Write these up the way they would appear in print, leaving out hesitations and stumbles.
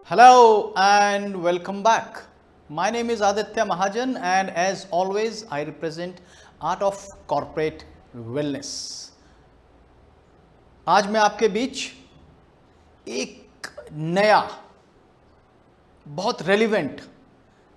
Hello and welcome back. My name is Aditya Mahajan and as always I represent Art of Corporate Wellness. आज मैं आपके बीच एक नया बहुत रेलिवेंट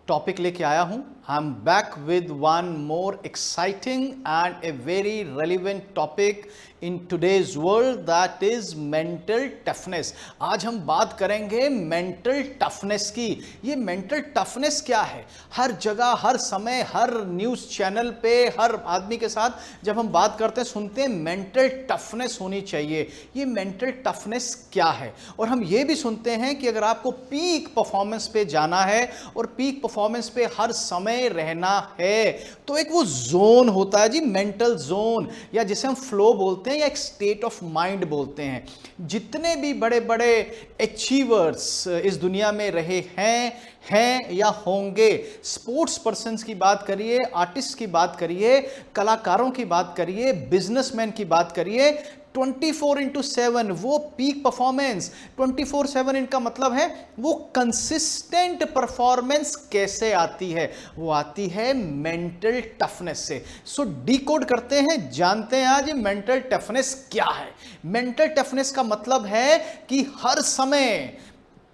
टॉपिक लेके आया हूं. I am back with one more exciting and a very relevant topic in today's world, that is mental toughness. आज हम बात करेंगे मेंटल टफनेस की. ये मेंटल टफनेस क्या है? हर जगह, हर समय, हर न्यूज़ चैनल पे, हर आदमी के साथ जब हम बात करते हैं सुनते हैं मेंटल टफनेस होनी चाहिए. ये मेंटल टफनेस क्या है? और हम ये भी सुनते हैं कि अगर आपको पीक परफॉर्मेंस पे जाना है और पीक परफॉर्मेंस पे हर समय रहना है तो एक वो जोन होता है जी, मेंटल जोन, या जिसे हम फ्लो बोलते हैं या एक स्टेट ऑफ माइंड बोलते हैं. जितने भी बड़े बड़े अचीवर्स इस दुनिया में रहे हैं या होंगे, स्पोर्ट्स पर्सन्स की बात करिए, आर्टिस्ट की बात करिए, कलाकारों की बात करिए, बिजनेसमैन की बात करिए, 24/7 वो पीक परफॉर्मेंस. 24/7 इनका मतलब है वो कंसिस्टेंट परफॉर्मेंस कैसे आती है? वो आती है मेंटल टफनेस से. सो डिकोड करते हैं, जानते हैं आज मेंटल टफनेस क्या है. मेंटल टफनेस का मतलब है कि हर समय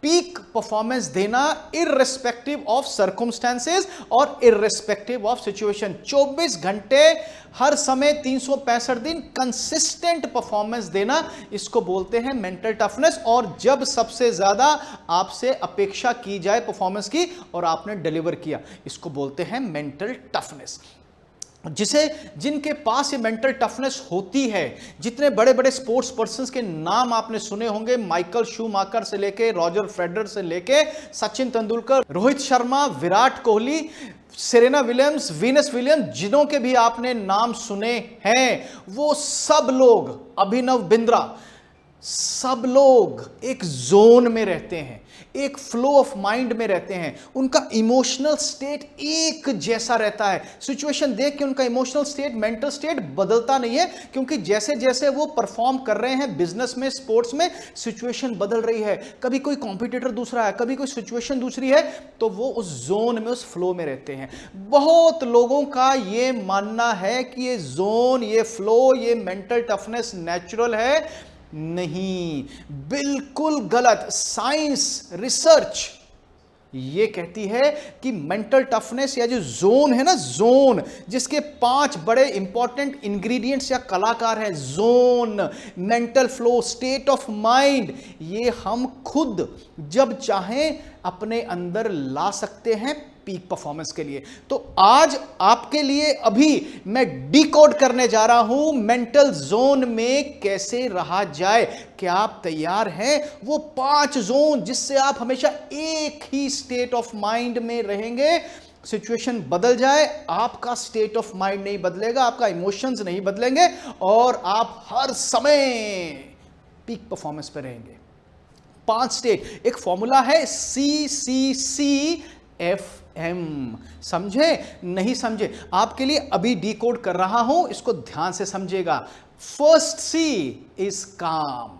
पीक परफॉर्मेंस देना इररिस्पेक्टिव ऑफ सर्कमस्टेंसेस और इररिस्पेक्टिव ऑफ सिचुएशन. 24 घंटे हर समय 365 दिन कंसिस्टेंट परफॉर्मेंस देना, इसको बोलते हैं मेंटल टफनेस. और जब सबसे ज्यादा आपसे अपेक्षा की जाए परफॉर्मेंस की और आपने डिलीवर किया, इसको बोलते हैं मेंटल टफनेस. जिनके पास ये मेंटल टफनेस होती है, जितने बड़े बड़े स्पोर्ट्स पर्सन्स के नाम आपने सुने होंगे, माइकल शूमाकर से लेके रॉजर फेडरर से लेके Sachin Tendulkar, Rohit Sharma, Virat Kohli, Serena Williams, Venus Williams, जिनों के भी आपने नाम सुने हैं, वो सब लोग, अभिनव बिंद्रा, सब लोग एक जोन में रहते हैं, एक फ्लो ऑफ माइंड में रहते हैं. उनका इमोशनल स्टेट एक जैसा रहता है. सिचुएशन देख के उनका इमोशनल स्टेट, मेंटल स्टेट बदलता नहीं है, क्योंकि जैसे जैसे वो परफॉर्म कर रहे हैं बिजनेस में, स्पोर्ट्स में, सिचुएशन बदल रही है. कभी कोई कॉम्पिटिटर दूसरा है, कभी कोई सिचुएशन दूसरी है, तो वो उस जोन में, उस फ्लो में रहते हैं. बहुत लोगों का ये मानना है कि ये जोन, ये फ्लो, ये मेंटल टफनेस नेचुरल है. नहीं, बिल्कुल गलत. साइंस, रिसर्च ये कहती है कि मेंटल टफनेस या जो जोन है ना, जोन जिसके 5 बड़े इंपॉर्टेंट इंग्रेडिएंट्स या कलाकार हैं, zone, mental flow, state of mind, ये हम खुद जब चाहें अपने अंदर ला सकते हैं पीक परफॉर्मेंस के लिए. तो आज आपके लिए अभी मैं डिकोड करने जा रहा हूं मेंटल जोन में कैसे रहा जाए. क्या आप तैयार हैं? वो 5 जोन जिससे आप हमेशा एक ही स्टेट ऑफ माइंड में रहेंगे. सिचुएशन बदल जाए, आपका स्टेट ऑफ माइंड नहीं बदलेगा, आपका इमोशंस नहीं बदलेंगे और आप हर समय पीक परफॉर्मेंस पे रहेंगे. 5 स्टेट, एक फॉर्मूला है CCCFM. समझे? नहीं समझे? आपके लिए अभी डिकोड कर रहा हूं, इसको ध्यान से समझिएगा. फर्स्ट C इज काम,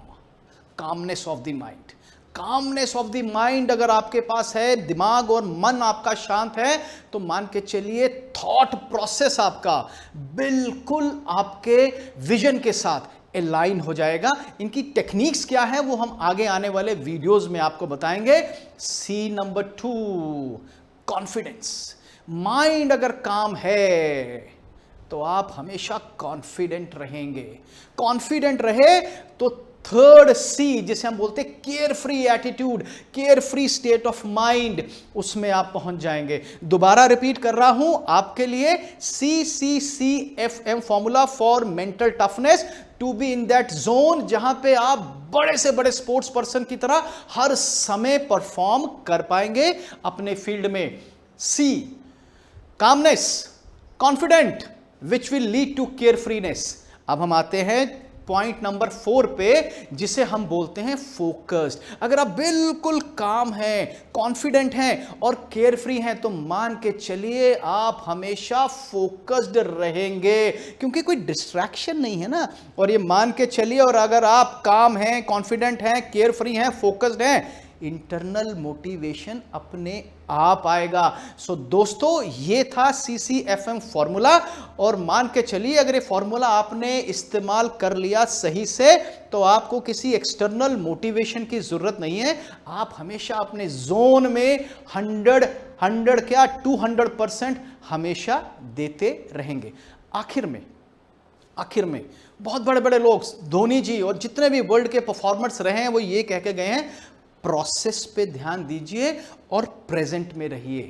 calmness of the mind. Calmness of the mind अगर आपके पास है, दिमाग और मन आपका शांत है, तो मान के चलिए थॉट प्रोसेस आपका बिल्कुल आपके विजन के साथ अलाइन हो जाएगा. इनकी टेक्निक्स क्या है वो हम आगे आने वाले वीडियोस में आपको बताएंगे. C number 2, confidence. माइंड अगर काम है तो आप हमेशा कॉन्फिडेंट रहेंगे. कॉन्फिडेंट रहे तो थर्ड C जिसे हम बोलते हैं care free attitude, care free state of mind, उसमें आप पहुंच जाएंगे. दोबारा रिपीट कर रहा हूं आपके लिए, CCCFM formula for mental toughness, to be in that zone जहां पे आप बड़े से बड़े स्पोर्ट्स पर्सन की तरह हर समय परफॉर्म कर पाएंगे अपने फील्ड में. C, calmness, confident, which will lead to carefreeness. अब हम आते हैं पॉइंट नंबर 4 पे, जिसे हम बोलते हैं फोकस्ड। अगर आप बिल्कुल काम हैं, कॉन्फिडेंट हैं और केयर फ्री हैं तो मान के चलिए आप हमेशा फोकस्ड रहेंगे, क्योंकि कोई डिस्ट्रैक्शन नहीं है ना। और ये मान के चलिए, और अगर आप काम हैं, कॉन्फिडेंट हैं, केयर फ्री हैं, फोकस्ड हैं, इंटरनल मोटिवेशन अपने आप आएगा। सो दोस्तों, ये था CCFM फॉर्मूला। और मान के चलिए अगर ये फॉर्मूला आपने इस्तेमाल कर लिया सही से, तो आपको किसी एक्सटर्नल मोटिवेशन की जरूरत नहीं है। आप हमेशा अपने जोन में 100 क्या 200% हमेशा देते रहेंगे। आखिर में बहुत बड़े बड़े लोग, धोनी जी और जितने भी वर्ल्ड के परफॉर्मर्स रहे हैं, वो ये कह के गए हैं, प्रोसेस पे ध्यान दीजिए और प्रेजेंट में रहिए।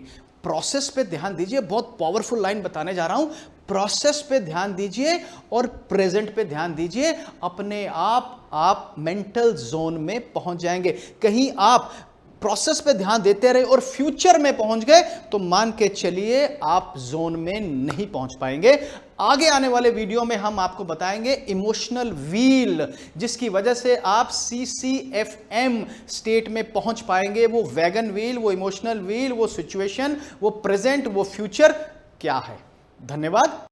प्रोसेस पे ध्यान दीजिए, बहुत पावरफुल लाइन बताने जा रहा हूं। प्रोसेस पे ध्यान दीजिए और प्रेजेंट पे ध्यान दीजिए, अपने आप मेंटल जोन में पहुंच जाएंगे। कहीं आप प्रोसेस पे ध्यान देते रहे और फ्यूचर में पहुंच गए तो मान के चलिए आप जोन में नहीं पहुंच पाएंगे। आगे आने वाले वीडियो में हम आपको बताएंगे इमोशनल व्हील, जिसकी वजह से आप CCFM स्टेट में पहुंच पाएंगे। वो वैगन व्हील, वो इमोशनल व्हील, वो सिचुएशन, वो प्रेजेंट, वो फ्यूचर क्या है। धन्यवाद।